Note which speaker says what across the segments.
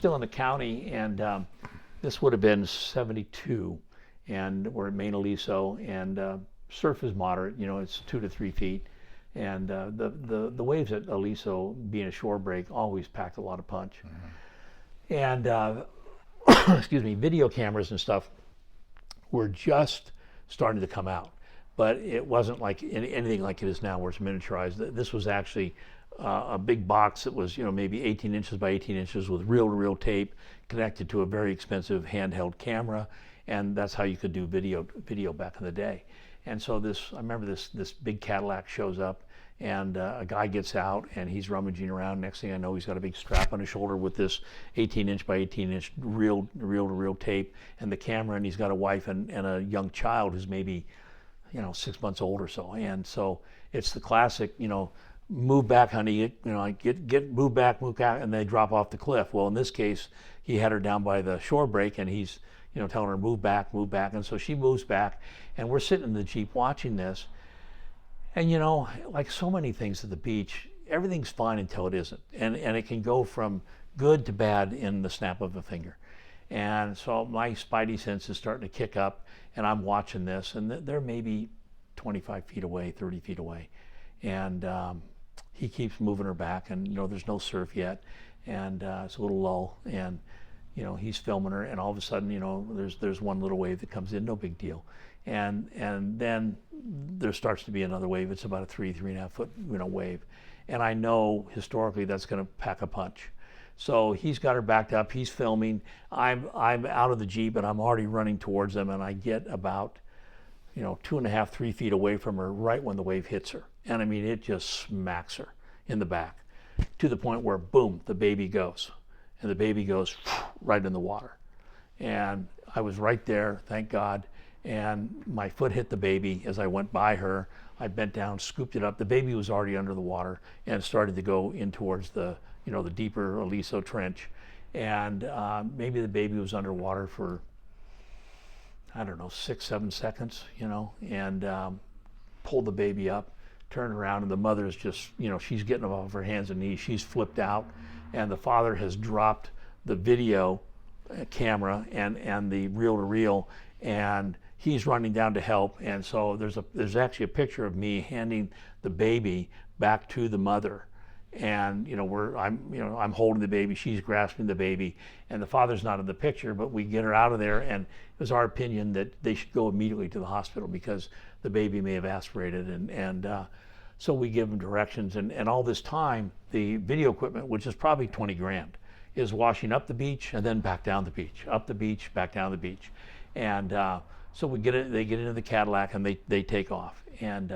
Speaker 1: still in the county, and this would have been 72, and we're at Main Aliso, and surf is moderate, it's 2 to 3 feet. And the waves at Aliso, being a shore break, always packed a lot of punch. And excuse me, video cameras and stuff were just starting to come out, but it wasn't like anything like it is now, where it's miniaturized. This was actually a big box that was, maybe 18 inches by 18 inches with reel-to-reel tape connected to a very expensive handheld camera, and that's how you could do video back in the day. And so I remember this big Cadillac shows up, and a guy gets out, and he's rummaging around. Next thing I know, he's got a big strap on his shoulder with this 18-inch by 18-inch reel-to-reel tape and the camera, and he's got a wife and a young child who's maybe, 6 months old or so. And so it's the classic, move back, honey, move back, and they drop off the cliff. Well, in this case, he had her down by the shore break, and he's, telling her, move back, and so she moves back, and we're sitting in the Jeep watching this. And like so many things at the beach, everything's fine until it isn't. And it can go from good to bad in the snap of a finger. And so my spidey sense is starting to kick up, and I'm watching this, and they're maybe 25 feet away, 30 feet away. And he keeps moving her back, and there's no surf yet, and it's a little lull, and he's filming her, and all of a sudden, there's one little wave that comes in, no big deal. And then there starts to be another wave. It's about a 3.5 foot wave, and I know historically that's going to pack a punch. So he's got her backed up. He's filming. I'm out of the Jeep, and I'm already running towards them, and I get about 2.5, 3 feet away from her right when the wave hits her, and I mean it just smacks her in the back to the point where boom, the baby goes, and the baby goes right in the water. And I was right there, thank God. And my foot hit the baby as I went by her. I bent down, scooped it up. The baby was already under the water and started to go in towards the deeper Aliso trench. And maybe the baby was underwater for, I don't know, 6-7 seconds, and pulled the baby up, turned around, and the mother's just, she's getting up off her hands and knees. She's flipped out, and the father has dropped the video camera and the reel-to-reel, and he's running down to help. And so there's actually a picture of me handing the baby back to the mother, and I'm holding the baby, she's grasping the baby, and the father's not in the picture, but we get her out of there, and it was our opinion that they should go immediately to the hospital because the baby may have aspirated, and so we give them directions, and all this time the video equipment, which is probably 20 grand, is washing up the beach and then back down the beach, up the beach, back down the beach. And so they get into the Cadillac, and they take off, and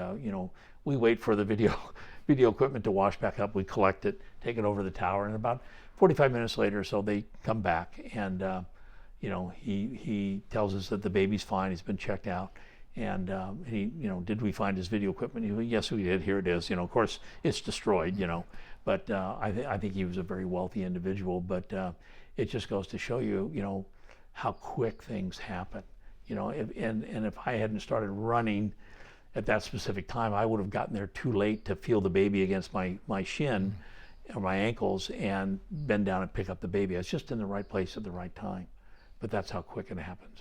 Speaker 1: we wait for the video equipment to wash back up. We collect it, take it over the tower, and about 45 minutes later or so they come back, and he tells us that the baby's fine, he's been checked out, and did we find his video equipment? He went, yes, we did, here it is. Of course it's destroyed, but I think he was a very wealthy individual, but it just goes to show you, how quick things happen, if I hadn't started running at that specific time, I would have gotten there too late to feel the baby against my shin or my ankles and bend down and pick up the baby. I was just in the right place at the right time, but that's how quick it happens.